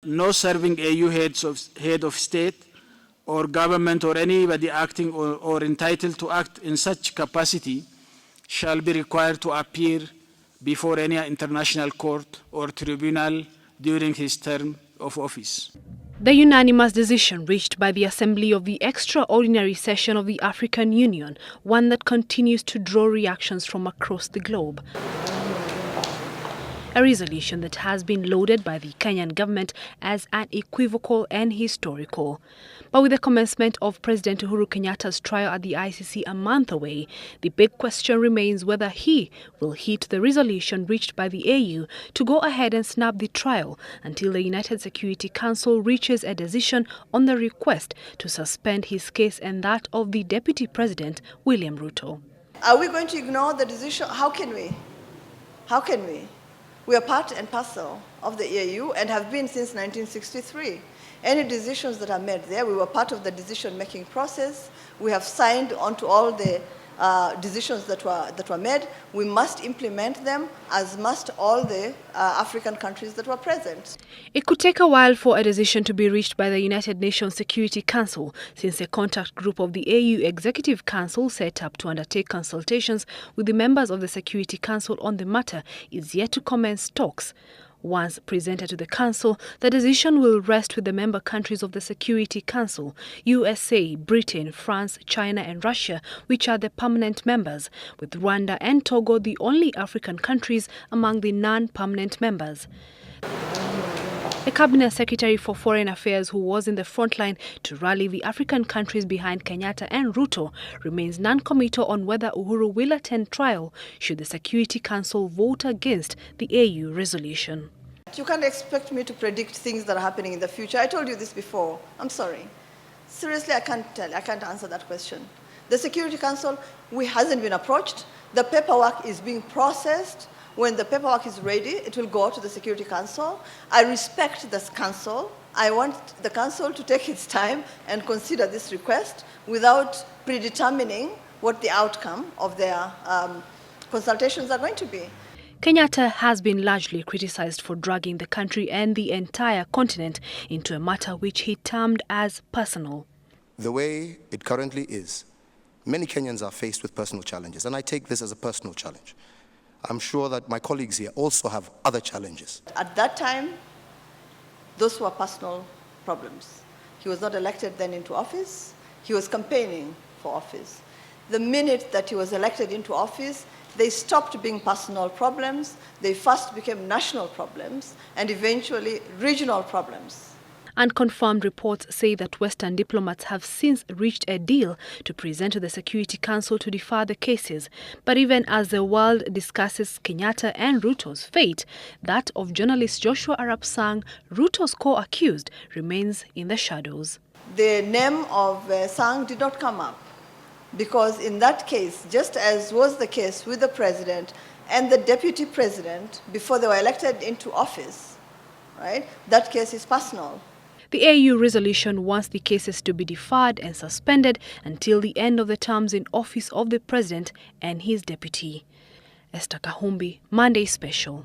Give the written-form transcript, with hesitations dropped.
No serving AU head of state or government or anybody acting or entitled to act in such capacity shall be required to appear before any international court or tribunal during his term of office. The unanimous decision reached by the Assembly of the Extraordinary Session of the African Union, one that continues to draw reactions from across the globe. A resolution that has been lauded by the Kenyan government as unequivocal and historical. But with the commencement of President Uhuru Kenyatta's trial at the ICC a month away, the big question remains whether he will heed the resolution reached by the AU to go ahead and snap the trial until the United Security Council reaches a decision on the request to suspend his case and that of the Deputy President, William Ruto. Are we going to ignore the decision? How can we? How can we? We are part and parcel of the AU and have been since 1963. Any decisions that are made there, we were part of the decision-making process. We have signed onto all the decisions that were made. We must implement them, as must all the African countries that were present. It could take a while for a decision to be reached by the United Nations Security Council, since a contact group of the AU Executive Council set up to undertake consultations with the members of the Security Council on the matter is yet to commence talks. Once presented to the Council, the decision will rest with the member countries of the Security Council, USA, Britain, France, China and Russia, which are the permanent members, with Rwanda and Togo the only African countries among the non-permanent members. The Cabinet Secretary for Foreign Affairs, who was in the front line to rally the African countries behind Kenyatta and Ruto, remains non-committal on whether Uhuru will attend trial should the Security Council vote against the AU resolution. You can't expect me to predict things that are happening in the future. I told you this before. I'm sorry. Seriously, I can't answer that question. The Security Council, hasn't been approached. The paperwork is being processed. When the paperwork is ready, it will go to the Security Council. I respect this council. I want the council to take its time and consider this request without predetermining what the outcome of their consultations are going to be. Kenyatta has been largely criticized for dragging the country and the entire continent into a matter which he termed as personal. The way it currently is, many Kenyans are faced with personal challenges, and I take this as a personal challenge. I'm sure that my colleagues here also have other challenges. At that time, those were personal problems. He was not elected then into office. He was campaigning for office. The minute that he was elected into office, they stopped being personal problems. They first became national problems and eventually regional problems. Unconfirmed reports say that Western diplomats have since reached a deal to present to the Security Council to defer the cases. But even as the world discusses Kenyatta and Ruto's fate, that of journalist Joshua Arap Sang, Ruto's co-accused, remains in the shadows. The name of Sang did not come up because in that case, just as was the case with the president and the deputy president before they were elected into office, right? That case is personal. The AU resolution wants the cases to be deferred and suspended until the end of the terms in office of the president and his deputy. Esther Kahumbi, Monday Special.